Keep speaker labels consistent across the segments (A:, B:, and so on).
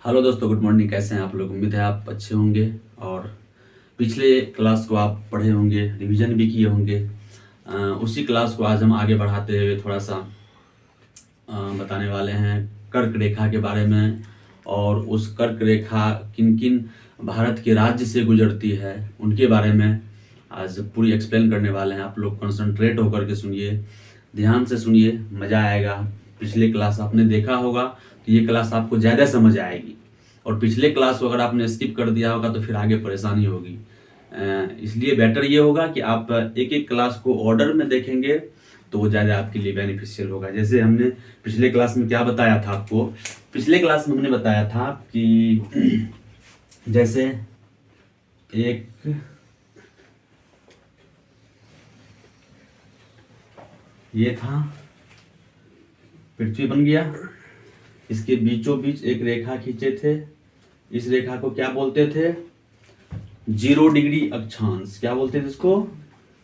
A: Hello दोस्तों, good morning. कैसे हैं आप लोग? उम्मीद है आप अच्छे होंगे और पिछले क्लास को आप पढ़े होंगे, रिवीजन भी किए होंगे। उसी क्लास को आज हम आगे बढ़ाते हुए थोड़ा सा बताने वाले हैं कर्क रेखा के बारे में। और उस कर्क रेखा किन किन भारत के राज्य से गुजरती है उनके बारे में आज पूरी एक्सप्लेन करने वाले हैं। आप लोग कंसंट्रेट होकर के सुनिए, ध्यान से सुनिए, मज़ा आएगा। पिछले क्लास आपने देखा होगा तो ये क्लास आपको ज़्यादा समझ आएगी, और पिछले क्लास को अगर आपने स्किप कर दिया होगा तो फिर आगे परेशानी होगी। इसलिए बेटर ये होगा कि आप एक एक क्लास को ऑर्डर में देखेंगे तो वो ज़्यादा आपके लिए बेनिफिशियल होगा। जैसे हमने पिछले क्लास में क्या बताया था आपको, पिछले क्लास में हमने बताया था कि जैसे एक ये था, पृथ्वी बन गया, इसके बीचों बीच एक रेखा खींचे थे। इस रेखा को क्या बोलते थे? 0 डिग्री अक्षांश। क्या बोलते थे इसको?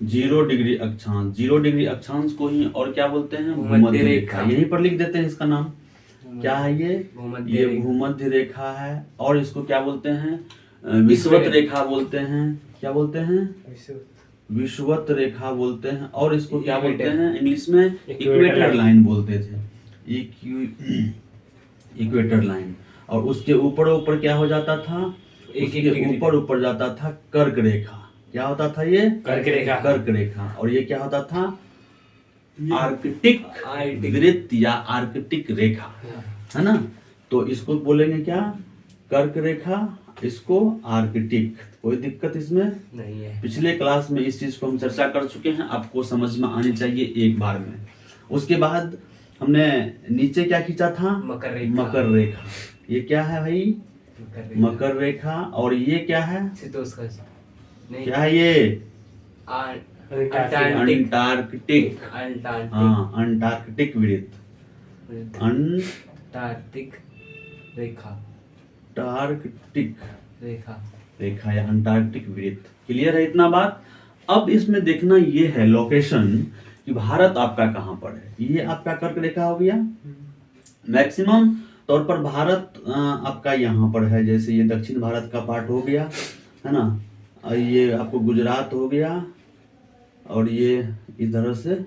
A: 0 डिग्री अक्षांश। 0 डिग्री अक्षांश को ही और क्या बोलते हैं? भूमध्य रेखा। यहीं पर लिख देते हैं इसका नाम। क्या है ये? ये भूमध्य रेखा है। और इसको क्या बोलते हैं? विषुवत रेखा बोलते हैं। क्या बोलते हैं? विषुवत रेखा बोलते हैं। और इसको क्या बोलते हैं? इंग्लिश में इक्वेटर लाइन बोलते थे। Equator line. और उसके ऊपर ऊपर क्या हो जाता था? उसके ऊपर ऊपर जाता था कर्क रेखा। क्या होता था ये? कर्क रेखा। कर्क रेखा। और ये क्या होता था? आर्कटिक वृत्त या आर्कटिक रेखा, है ना? तो इसको बोलेंगे क्या? कर्क रेखा, इसको आर्कटिक। कोई दिक्कत इसमें नहीं है। पिछले क्लास में इस चीज को हम चर्चा कर चुके हैं, आपको समझ में आनी चाहिए एक बार में। उसके बाद हमने नीचे क्या खींचा था? मकर रेखा। मकर रेखा। ये क्या है भाई? मकर रेखा। और ये क्या है? क्या है ये? अंटार्कटिक। हाँ, अंटार्कटिक वृत्त। अंटार्कटिक रेखा। अंटार्कटिक रेखा या अंटार्कटिक वृत्त। क्लियर है इतना बात? अब इसमें देखना ये है लोकेशन कि भारत आपका कहाँ पर है। ये आपका कर्क रेखा हो गया। मैक्सिमम तौर पर भारत आपका यहाँ पर है। जैसे ये दक्षिण भारत का पार्ट हो गया, है ना? और ये आपको गुजरात हो गया। और ये इधर से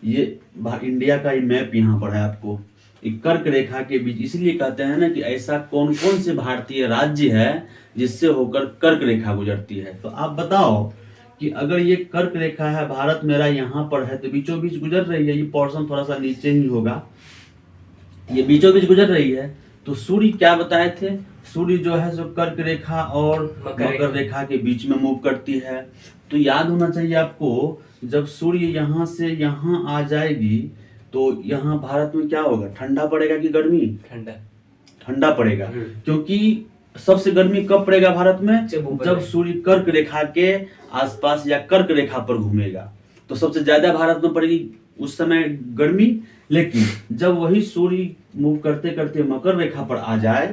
A: ये इंडिया का ये मैप यहाँ पर है आपको। कर्क रेखा के बीच, इसलिए कहते हैं ना कि ऐसा कौन कौन से भारतीय राज्य है जिससे होकर कर्क रेखा गुजरती है। तो आप बताओ कि अगर ये कर्क रेखा है, भारत मेरा यहाँ पर है, तो बीचों बीच गुजर रही है। ये पोर्शन थोड़ा सा नीचे ही होगा, ये बीचों बीच गुजर रही है। तो सूर्य क्या बताए थे? सूर्य जो है जो कर्क रेखा और मकर रेखा के बीच में मूव करती है। तो याद होना चाहिए आपको, जब सूर्य यहाँ से यहाँ आ जाएगी तो यहाँ भारत में क्या होगा? ठंडा पड़ेगा कि गर्मी? ठंडा पड़ेगा। क्योंकि सबसे गर्मी कब पड़ेगा भारत में? जब सूर्य कर्क रेखा के आसपास या कर्क रेखा पर घूमेगा तो सबसे ज्यादा भारत में पड़ेगी उस समय गर्मी। लेकिन जब वही सूर्य मूव करते करते मकर रेखा पर आ जाए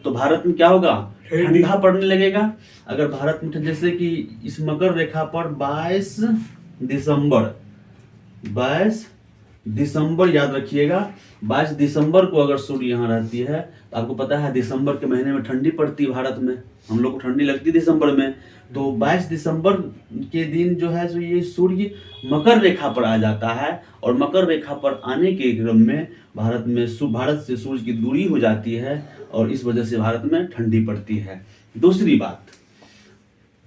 A: तो भारत में क्या होगा? ठंडा पड़ने लगेगा। अगर भारत में जैसे कि इस मकर रेखा पर 22 दिसंबर याद रखिएगा, 22 दिसंबर को अगर सूर्य यहाँ रहती है तो आपको पता है दिसंबर के महीने में ठंडी पड़ती है भारत में। हम लोग को ठंडी लगती है दिसंबर में। तो 22 दिसंबर के दिन जो है ये सूर्य मकर रेखा पर आ जाता है। और मकर रेखा पर आने के क्रम में भारत से सूर्य की दूरी हो जाती है और इस वजह से भारत में ठंडी पड़ती है। दूसरी बात,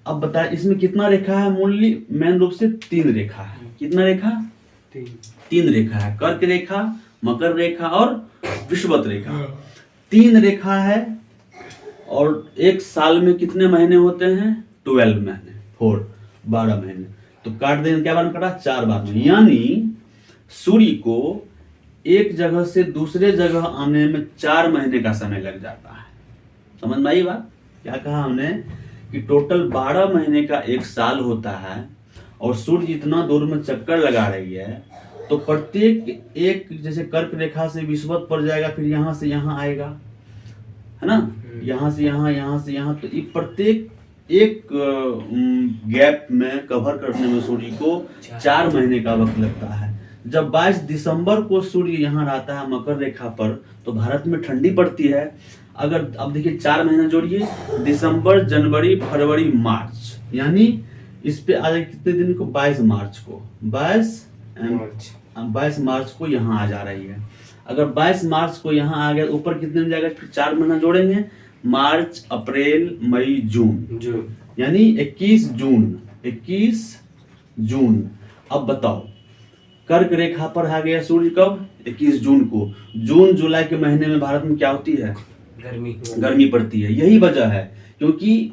A: अब बताए इसमें कितना रेखा है? मूल्य मेन रूप से 3 रेखा है। कितना रेखा? 3 रेखा है। कर्क रेखा, मकर रेखा और विषुवत रेखा। 3 रेखा है। और एक साल में कितने महीने होते हैं? 12 महीने, 12 महीने। तो काट देंगे, क्या बार में कटा? 4 बार में। यानी सूर्य को एक जगह से दूसरे जगह आने में 4 महीने का समय लग जाता है। समझ में आई बात? क्या कहा हमने कि टोटल 12 महीने का एक साल होता है और सूर्य इतना दूर में चक्कर लगा रही है तो प्रत्येक एक, जैसे कर्क रेखा से विषुवत पर जाएगा, फिर यहाँ से यहाँ आएगा, है ना? यहाँ से यहाँ, यहाँ से यहाँ। तो प्रत्येक एक गैप में कवर करने में सूर्य को 4 महीने का वक्त लगता है। जब 22 दिसंबर को सूर्य यहाँ रहता है मकर रेखा पर तो भारत में ठंडी पड़ती है। अगर अब देखिए 4 महीना जोड़िए, दिसंबर, जनवरी, फरवरी, मार्च, यानी इस पे आ जाए कितने दिन को, 22 मार्च को, 22 मार्च को यहाँ आ जा रही है। अगर 22 मार्च को यहाँ आ गया, ऊपर कितने दिन जाएगा, फिर 4 महीना जोड़ेंगे, मार्च, अप्रैल, मई, जून, यानी 21 जून, 21 जून। अब बताओ कर्क रेखा पर आ गया सूर्य कब, 21 जून को। जून जुलाई के महीने में भारत में क्या होती है, गर्मी पड़ती है। यही वजह है क्योंकि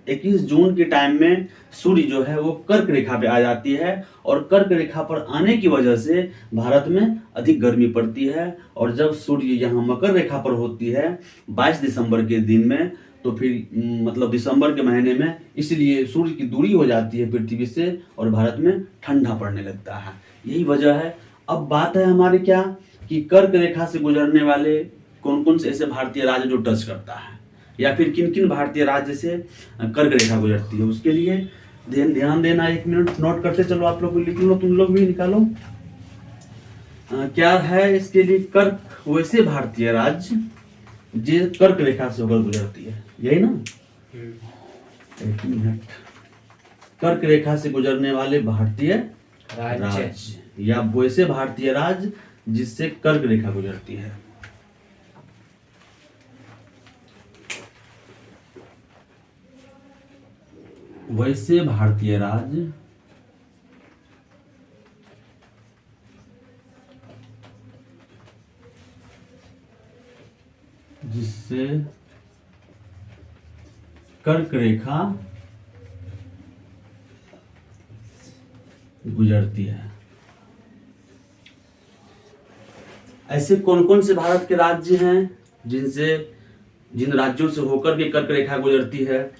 A: 21 जून के टाइम में सूर्य जो है वो कर्क रेखा पे आ जाती है, और कर्क रेखा पर आने की वजह से भारत में अधिक गर्मी पड़ती है। और जब सूर्य यहाँ मकर रेखा पर होती है 22 दिसंबर के दिन में, तो फिर मतलब दिसंबर के महीने में, इसलिए सूर्य की दूरी हो जाती है पृथ्वी से और भारत में ठंडा पड़ने लगता है। यही वजह है। अब बात है हमारे क्या कि कर्क रेखा से गुजरने वाले कौन कौन से ऐसे भारतीय राज्य जो टच करता है, या फिर किन किन भारतीय राज्य से कर्क रेखा गुजरती है, उसके लिए ध्यान देना। 1 मिनट नोट करते चलो, आप लोग लिख लो, तुम लोग भी निकालो। क्या है इसके लिए, कर्क वैसे भारतीय राज्य जो कर्क रेखा से होकर गुजरती है, यही ना। 1 मिनट, कर्क रेखा से गुजरने वाले भारतीय राज्य या वैसे भारतीय राज्य जिससे कर्क रेखा गुजरती है। वैसे भारतीय राज्य जिससे कर्क रेखा गुजरती है। ऐसे कौन कौन से भारत के राज्य हैं जिन राज्यों से होकर के कर्क रेखा गुजरती है।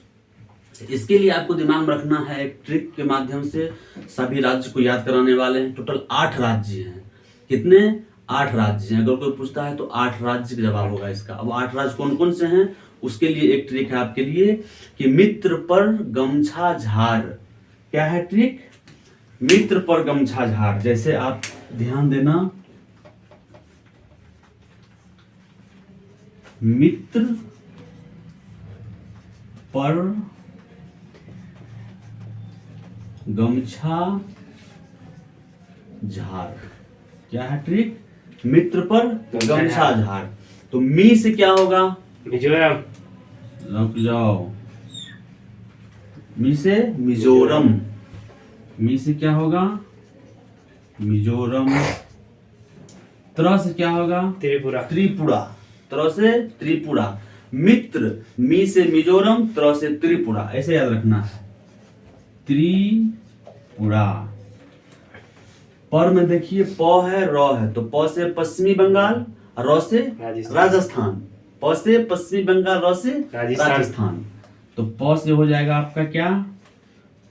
A: इसके लिए आपको दिमाग में रखना है, एक ट्रिक के माध्यम से सभी राज्य को याद कराने वाले हैं। टोटल 8 राज्य हैं। कितने, 8 राज्य हैं। अगर कोई पूछता है तो 8 राज्य का जवाब होगा इसका। अब 8 राज्य कौन कौन से हैं, उसके लिए एक ट्रिक है आपके लिए कि मित्र पर गमछा झार। क्या है ट्रिक, मित्र पर गमछा झार। जैसे आप ध्यान देना, मित्र पर गमछा झार। क्या है ट्रिक, मित्र पर गमछा झार। तो मी से क्या होगा,
B: मिजोरम,
A: रुक जाओ, मी से मिजोरम, मी से क्या होगा, मिजोरम। त्र से क्या होगा,
B: त्रिपुरा,
A: त्रिपुरा, त्र से त्रिपुरा। मित्र, मी से मिजोरम, त्र से त्रिपुरा, ऐसे याद रखना है, त्रिपुरा। पर में देखिए प है, र है, तो प से पश्चिमी बंगाल, र से राजस्थान, प से पश्चिमी बंगाल, र से राजस्थान। तो प से हो जाएगा आपका क्या,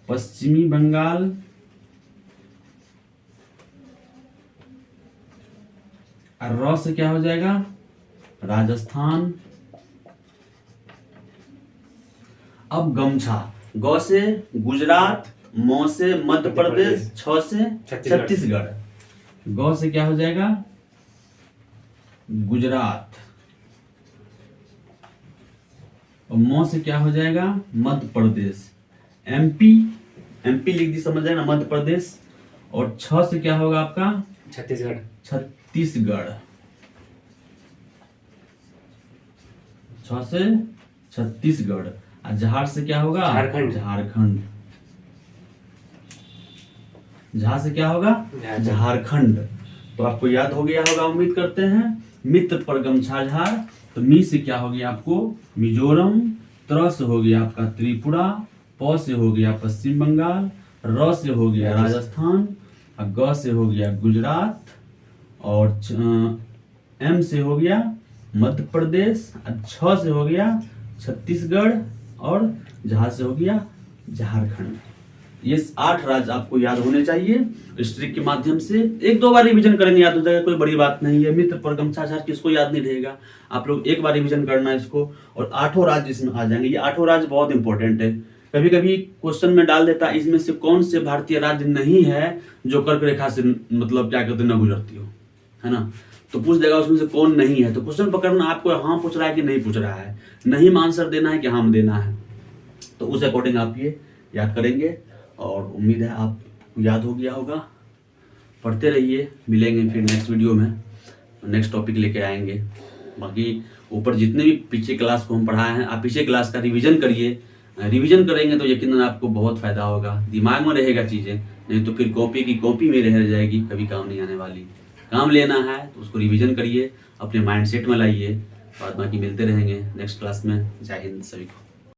A: पश्चिमी बंगाल, और र से क्या हो जाएगा, राजस्थान। अब गमछा, ग से गुजरात, म से मध्य प्रदेश, छ से छत्तीसगढ़। ग से क्या हो जाएगा, गुजरात, और म से क्या हो जाएगा, मध्य प्रदेश। एमपी, एमपी लिख दी, समझ जाए ना, मध्य प्रदेश। और छ से क्या होगा आपका,
B: छत्तीसगढ़,
A: छत्तीसगढ़। छ से छत्तीसगढ़। और झार से क्या होगा,
B: झारखंड,
A: झारखंड। झा से क्या होगा, झारखंड। तो आपको याद हो गया होगा, उम्मीद करते हैं। मित्र पर गमछा झार। तो मी से क्या हो गया आपको, मिजोरम। त्र से हो गया आपका त्रिपुरा। प से हो गया पश्चिम बंगाल। र से हो गया राजस्थान। और ग से हो गया गुजरात। और एम से हो गया मध्य प्रदेश। और छ से हो गया छत्तीसगढ़। और झा से हो गया झारखंड। ये 8 राज्य आपको याद होने चाहिए। इस ट्रिक के माध्यम से 1-2 बार रिवीजन करेंगे, याद हो जाएगा, कोई बड़ी बात नहीं है। मित्र पर गमछा झार किसको याद नहीं रहेगा, आप लोग एक बार रिवीजन करना है इसको, और 8 राज्य इसमें आ जाएंगे। ये 8 राज्य बहुत इंपॉर्टेंट है। कभी कभी क्वेश्चन में डाल देता है, इसमें से कौन से भारतीय राज्य नहीं है जो कर्क रेखा से मतलब क्या कहते हैं न गुजरती हो, है ना। तो पूछ देगा उसमें से कौन नहीं है। तो क्वेश्चन पकड़ना आपको, हाँ पूछ रहा है कि नहीं पूछ रहा है, नहीं में आंसर देना है कि हाँ में देना है। तो उस अकॉर्डिंग आप ये याद करेंगे और उम्मीद है आपको याद हो गया होगा। पढ़ते रहिए, मिलेंगे फिर नेक्स्ट वीडियो में, नेक्स्ट टॉपिक लेके आएंगे। बाकी ऊपर जितने भी पीछे क्लास को हम पढ़ाए हैं, आप पीछे क्लास का रिवीजन करिए। रिवीजन करेंगे तो यकीनन आपको बहुत फ़ायदा होगा, दिमाग में रहेगा चीज़ें, नहीं तो फिर कॉपी की कॉपी में रह जाएगी, कभी काम नहीं आने वाली। काम लेना है तो उसको रिवीजन करिए, अपने माइंडसेट में लाइए, और बाकी मिलते रहेंगे नेक्स्ट क्लास में। जय हिंद सभी को।